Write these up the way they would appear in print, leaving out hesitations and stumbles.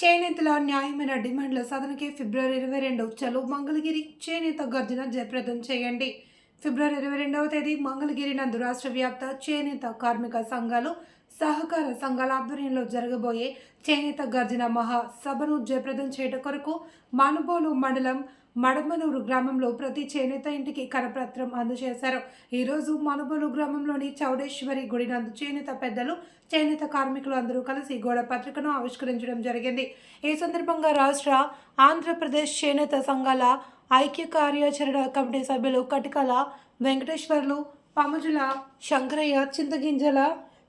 చేనేతల న్యాయమైన డిమాండ్ల సాధనకి ఫిబ్రవరి 22 చలో మంగళగిరి చేనేత గర్జన జయప్రదం చేయండి. ఫిబ్రవరి 22వ తేదీ మంగళగిరి నందు రాష్ట్ర వ్యాప్త చేనేత కార్మిక సంఘాలు సహకార సంఘాల ఆధ్వర్యంలో జరగబోయే చేనేత గర్జన మహా సభను జయప్రదం చేయడం కొరకు మానుబోలు మండలం మడమనూరు గ్రామంలో ప్రతి చేనేత ఇంటికి కరపత్రం అందజేశారు. ఈరోజు మానుబోలు గ్రామంలోని చౌడేశ్వరి గుడి నందు చేనేత పెద్దలు చేనేత కార్మికులు అందరూ కలిసి గోడ పత్రికను ఆవిష్కరించడం జరిగింది. ఈ సందర్భంగా రాష్ట్ర ఆంధ్రప్రదేశ్ చేనేత సంఘాల ఐక్య కార్యాచరణ కమిటీ సభ్యులు కటికల వెంకటేశ్వర్లు, పముజుల శంకరయ్య, చింతగింజల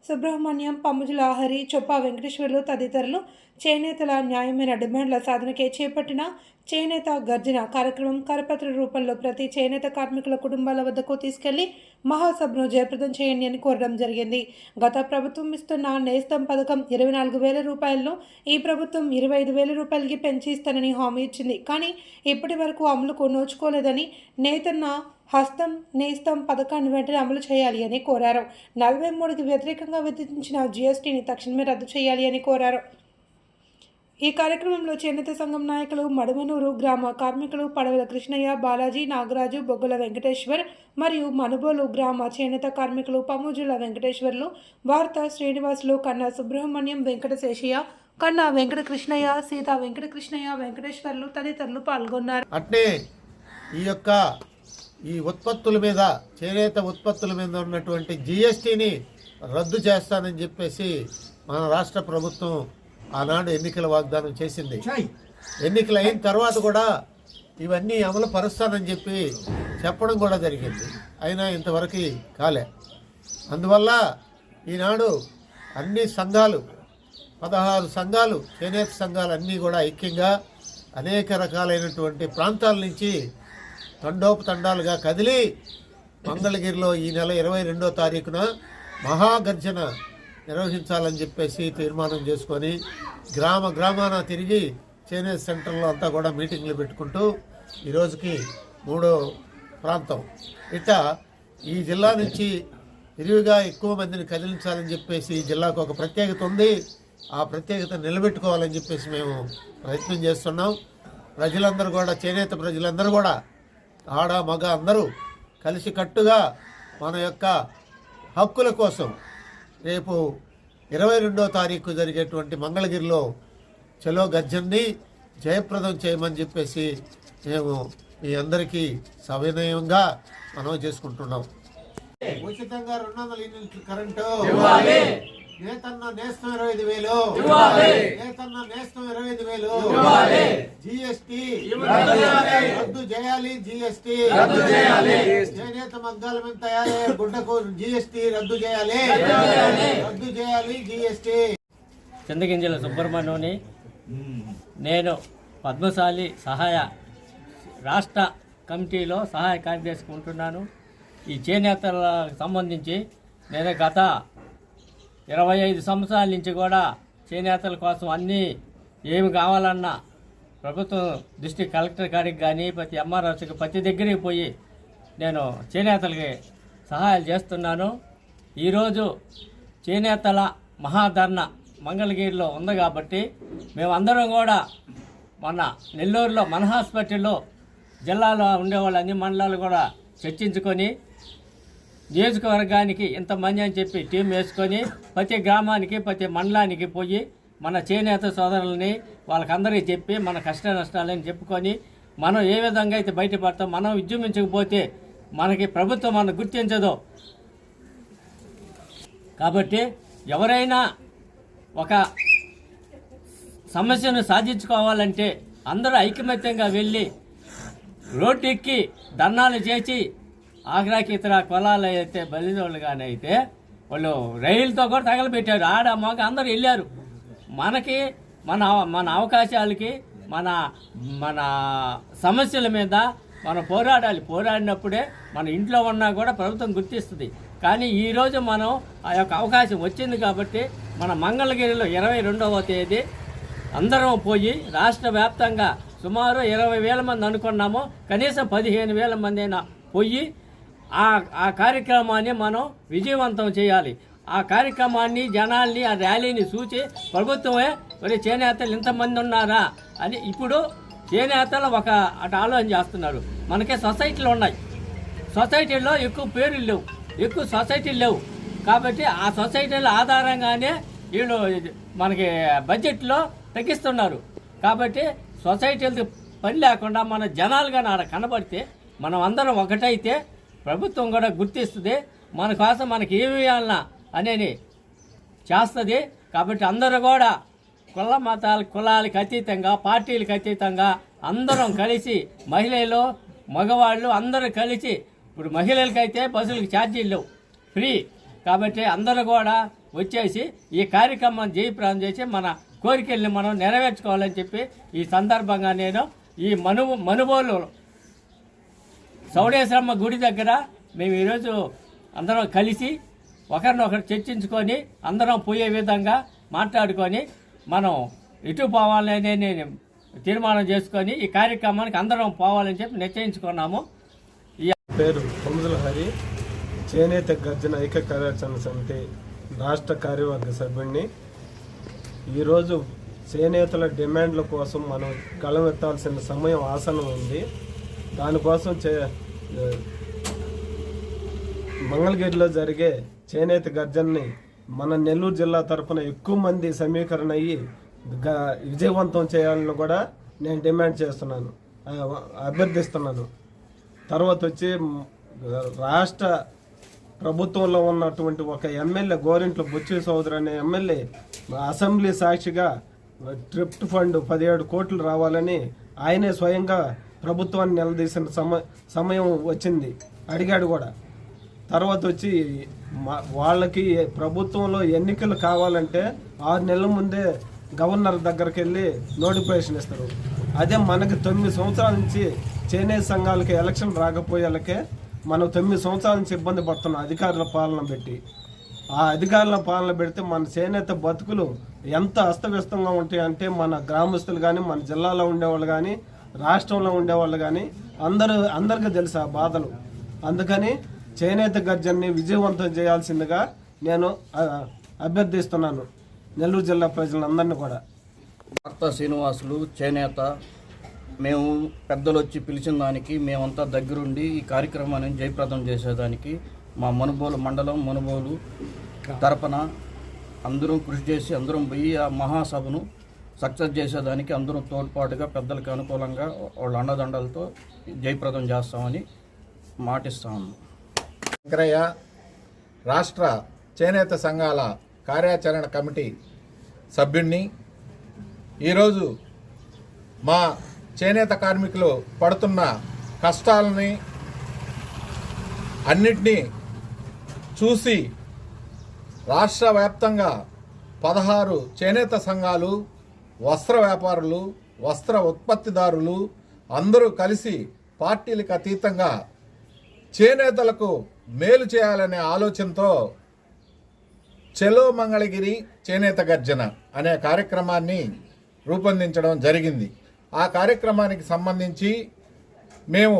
సుబ్రహ్మణ్యం, పముజుల హరి, చొప్ప వెంకటేశ్వర్లు తదితరులు చేనేతల న్యాయమైన డిమాండ్ల సాధనకే చేపట్టిన చేనేత గర్జన కార్యక్రమం కరపత్ర రూపంలో ప్రతి చేనేత కార్మికుల కుటుంబాల వద్దకు తీసుకెళ్లి మహాసభను జయప్రదం చేయండి అని కోరడం జరిగింది. గత ప్రభుత్వం ఇస్తున్న నేస్తం పథకం 24,000 రూపాయలను ఈ ప్రభుత్వం 25,000 రూపాయలకి పెంచి ఇస్తానని హామీ ఇచ్చింది. కానీ ఇప్పటి వరకు అమలుకు నోచుకోలేదని నేతన్న హస్తం నేస్తం పథకాన్ని వెంటనే అమలు చేయాలి అని కోరారు. 43కి వ్యతిరేకంగా విధించిన జీఎస్టీని తక్షణమే రద్దు చేయాలి అని కోరారు. ఈ కార్యక్రమంలో చేనేత సంఘం నాయకులు, మడమనూరు గ్రామ కార్మికులు పడవల కృష్ణయ్య, బాలాజీ, నాగరాజు, బొగ్గల వెంకటేశ్వర్ మరియు మనుబోలు గ్రామ చేనేత కార్మికులు పముజుల వెంకటేశ్వర్లు, వార్త శ్రీనివాసులు, కన్నా సుబ్రహ్మణ్యం, వెంకటశేషయ్య, కన్నా వెంకట కృష్ణయ్య, సీతా వెంకట కృష్ణయ్య, వెంకటేశ్వర్లు తదితరులు పాల్గొన్నారు. అట్నే ఈ ఉత్పత్తుల మీద, చేనేత ఉత్పత్తుల మీద ఉన్నటువంటి జీఎస్టీని రద్దు చేస్తానని చెప్పేసి మన రాష్ట్ర ప్రభుత్వం ఆనాడు ఎన్నికల వాగ్దానం చేసింది. ఎన్నికలు అయిన తర్వాత కూడా ఇవన్నీ అమలు పరుస్తానని చెప్పి చెప్పడం కూడా జరిగింది. అయినా ఇంతవరకు కాలే. అందువల్ల ఈనాడు అన్ని సంఘాలు, 16 సంఘాలు, చేనేత సంఘాలు అన్నీ కూడా ఐక్యంగా అనేక రకాలైనటువంటి ప్రాంతాల నుంచి తండోపతండాలుగా కదిలి మంగళగిరిలో ఈ నెల 22వ తారీఖున మహాగర్జన నిర్వహించాలని చెప్పేసి తీర్మానం చేసుకొని గ్రామాన తిరిగి చేనేత సెంటర్లో అంతా కూడా మీటింగ్లు పెట్టుకుంటూ ఈరోజుకి 3వ ప్రాంతం ఇట్లా ఈ జిల్లా నుంచి విరివిగా ఎక్కువ మందిని కదిలించాలని చెప్పేసి ఈ జిల్లాకు ఒక ప్రత్యేకత ఉంది. ఆ ప్రత్యేకత నిలబెట్టుకోవాలని చెప్పేసి మేము ప్రయత్నం చేస్తున్నాం. ప్రజలందరూ కూడా, చేనేత ప్రజలందరూ కూడా, ఆడ మగ అందరూ కలిసికట్టుగా మన యొక్క హక్కుల కోసం రేపు 22వ తారీఖు జరిగేటువంటి మంగళగిరిలో చలో గర్జన్ని జయప్రదం చేయమని చెప్పేసి మేము మీ అందరికీ సవినయంగా మనం చేసుకుంటున్నాం. ఉచితంగా 200 యూనిట్లు కరెంటు, నేతన్న నేస్తం 25,000, నేతన్న నేస్తం 25,000, జీఎస్టీ రద్దు చేయాలి, జీఎస్టీ చేనేత మగ్గాల మీద తయారయ్యే గుడ్డకు జీఎస్టీ రద్దు చేయాలి, జీఎస్టీ. చింతగింజల సుబ్రహ్మణ్యుని, నేను పద్మశాలి సహాయ రాష్ట్ర కమిటీలో సహాయ కార్యదర్శిగా ఉంటున్నాను. ఈ చేనేతలకు సంబంధించి నేను గత 25 సంవత్సరాల నుంచి కూడా చేనేతల కోసం అన్నీ ఏమి కావాలన్నా ప్రభుత్వం డిస్ట్రిక్ట్ కలెక్టర్ గారికి కానీ ప్రతి ఎంఆర్ఓకి ప్రతి దగ్గరికి పోయి నేను చేనేతలకి సహాయాలు చేస్తున్నాను. ఈరోజు చేనేతల మహాధర్ణ మంగళగిరిలో ఉంది కాబట్టి మేమందరం కూడా మన నెల్లూరులో మన హాస్పిటల్లో జిల్లాలో ఉండేవాళ్ళు అన్ని మండలాలు కూడా చర్చించుకొని నియోజకవర్గానికి ఇంతమంది అని చెప్పి టీం వేసుకొని ప్రతి గ్రామానికి ప్రతి మండలానికి పోయి మన చేనేత సోదరులని వాళ్ళకందరికీ చెప్పి మన కష్ట నష్టాలని చెప్పుకొని మనం ఏ విధంగా అయితే బయటపడతాం, మనం ఉద్యమించకపోతే మనకి ప్రభుత్వం మనం గుర్తించదు. కాబట్టి ఎవరైనా ఒక సమస్యను సాధించుకోవాలంటే అందరూ ఐకమత్యంగా వెళ్ళి రోడ్డు ఎక్కి ధర్నాలు చేసి ఆగ్రాకి ఇతర కులాలు అయితే బలిదోళ్ళు కానీ అయితే వాళ్ళు రైలుతో కూడా తగలబెట్టారు. ఆడ మగ అందరూ వెళ్ళారు. మనకి మన అవకాశాలకి మన సమస్యల మీద మనం పోరాడాలి. పోరాడినప్పుడే మన ఇంట్లో ఉన్నా కూడా ప్రభుత్వం గుర్తిస్తుంది. కానీ ఈరోజు మనం ఆ యొక్క అవకాశం వచ్చింది కాబట్టి మన మంగళగిరిలో 22వ తేదీ అందరం పోయి రాష్ట్ర వ్యాప్తంగా సుమారు 20,000 మంది అనుకున్నాము. కనీసం 15,000 మంది అయినా పోయి ఆ కార్యక్రమాన్ని మనం విజయవంతం చేయాలి. ఆ కార్యక్రమాన్ని, జనాల్ని, ఆ ర్యాలీని చూసి ప్రభుత్వమే మరి చేనేతలు ఇంతమంది ఉన్నారా అని ఇప్పుడు చేనేతలు ఒక అటు ఆలోచన చేస్తున్నారు. మనకే సొసైటీలు ఉన్నాయి, సొసైటీల్లో ఎక్కువ పేర్లు లేవు, ఎక్కువ సొసైటీలు లేవు. కాబట్టి ఆ సొసైటీల ఆధారంగానే వీళ్ళు మనకి బడ్జెట్లో తగ్గిస్తున్నారు. కాబట్టి సొసైటీలతో పని లేకుండా మన జనాలుగా ఆడ కనబడితే మనం అందరం ఒకటైతే ప్రభుత్వం కూడా గుర్తిస్తుంది, మన కోసం మనకి ఏమి ఇవ్వాలన్నా అనేది చేస్తుంది. కాబట్టి అందరూ కూడా కులాలకు అతీతంగా, పార్టీలకు అతీతంగా అందరం కలిసి, మహిళలు మగవాళ్ళు అందరూ కలిసి, ఇప్పుడు మహిళలకైతే బస్సులకు ఛార్జీలు లేవు, ఫ్రీ. కాబట్టి అందరూ కూడా వచ్చేసి ఈ కార్యక్రమాన్ని జయప్రదం చేసి మన కోరికల్ని మనం నెరవేర్చుకోవాలని చెప్పి ఈ సందర్భంగా నేను ఈ మనుబోలు చౌడేశ్వరమ్మ గుడి దగ్గర మేము ఈరోజు అందరం కలిసి ఒకరినొకరు చర్చించుకొని అందరం పోయే విధంగా మాట్లాడుకొని మనం ఇటు పోవాలని నేను తీర్మానం చేసుకొని ఈ కార్యక్రమానికి అందరం పోవాలని చెప్పి నిశ్చయించుకున్నాము. పేరు కొమ్ముదల హరి, చేనేత గర్జన ఐక్య కార్యాచరణ సమితి రాష్ట్ర కార్యవర్గ సభ్యుడిని. ఈరోజు చేనేతల డిమాండ్ల కోసం మనం గళమెత్తాల్సిన సమయం ఆసనం ఉంది. దానికోసం మంగళగిరిలో జరిగే చేనేత గర్జనని మన నెల్లూరు జిల్లా తరఫున ఎక్కువ మంది సమీకరణ అయ్యి విజయవంతం చేయాలని కూడా నేను డిమాండ్ చేస్తున్నాను, అభ్యర్థిస్తున్నాను. తర్వాత వచ్చి రాష్ట్ర ప్రభుత్వంలో ఉన్నటువంటి ఒక ఎమ్మెల్యే గోరింట్ల బొచ్చు సోదరు అనే ఎమ్మెల్యే అసెంబ్లీ సాక్షిగా ట్రిప్ట్ ఫండ్ 17 కోట్లు రావాలని ఆయనే స్వయంగా ప్రభుత్వాన్ని నిలదీసిన సమయం వచ్చింది, అడిగాడు కూడా. తర్వాత వచ్చి వాళ్ళకి ప్రభుత్వంలో ఎన్నికలు కావాలంటే 6 నెలల ముందే గవర్నర్ దగ్గరికి వెళ్ళి నోటిఫికేషన్ ఇస్తారు. అదే మనకి 9 సంవత్సరాల నుంచి చేనేత సంఘాలకి ఎలక్షన్ రాకపోయేలకే మనం 9 సంవత్సరాల నుంచి ఇబ్బంది పడుతున్నాం అధికారుల పాలన పెట్టి. ఆ అధికారుల పాలన పెడితే మన చేనేత బతుకులు ఎంత అస్తవ్యస్తంగా ఉంటాయంటే మన గ్రామస్తులు కానీ, మన జిల్లాలో ఉండేవాళ్ళు కానీ, రాష్ట్రంలో ఉండేవాళ్ళు కానీ అందరికీ తెలుసు ఆ బాధలు. అందుకని చేనేత గర్జనని విజయవంతం చేయాల్సిందిగా నేను అభ్యర్థిస్తున్నాను నెల్లూరు జిల్లా ప్రజలందరినీ కూడా. భక్త శ్రీనివాసులు చేనేత మేము పెద్దలు వచ్చి పిలిచిన దానికి మేమంతా దగ్గరుండి ఈ కార్యక్రమాన్ని జయప్రదం చేసేదానికి మా మనుబోలు మండలం మనుబోలు తరపున అందరం కృషి చేసి అందరం పోయి ఆ మహాసభను సక్సెస్ చేసేదానికి అందరం తోడ్పాటుగా పెద్దలకు అనుకూలంగా వాళ్ళ అండదండలతో జయప్రదం చేస్తామని మాటిస్తాము. శంకరయ్య, రాష్ట్ర చేనేత సంఘాల కార్యాచరణ కమిటీ సభ్యుణ్ణి. ఈరోజు మా చేనేత కార్మికులు పడుతున్న కష్టాలని అన్నిటినీ చూసి రాష్ట్ర వ్యాప్తంగా 16 చేనేత సంఘాలు, వస్త్ర వ్యాపారులు, వస్త్ర ఉత్పత్తిదారులు అందరూ కలిసి పార్టీలకు అతీతంగా చేనేతలకు మేలు చేయాలనే ఆలోచనతో చెలో మంగళగిరి చేనేత గర్జన అనే కార్యక్రమాన్ని రూపొందించడం జరిగింది. ఆ కార్యక్రమానికి సంబంధించి మేము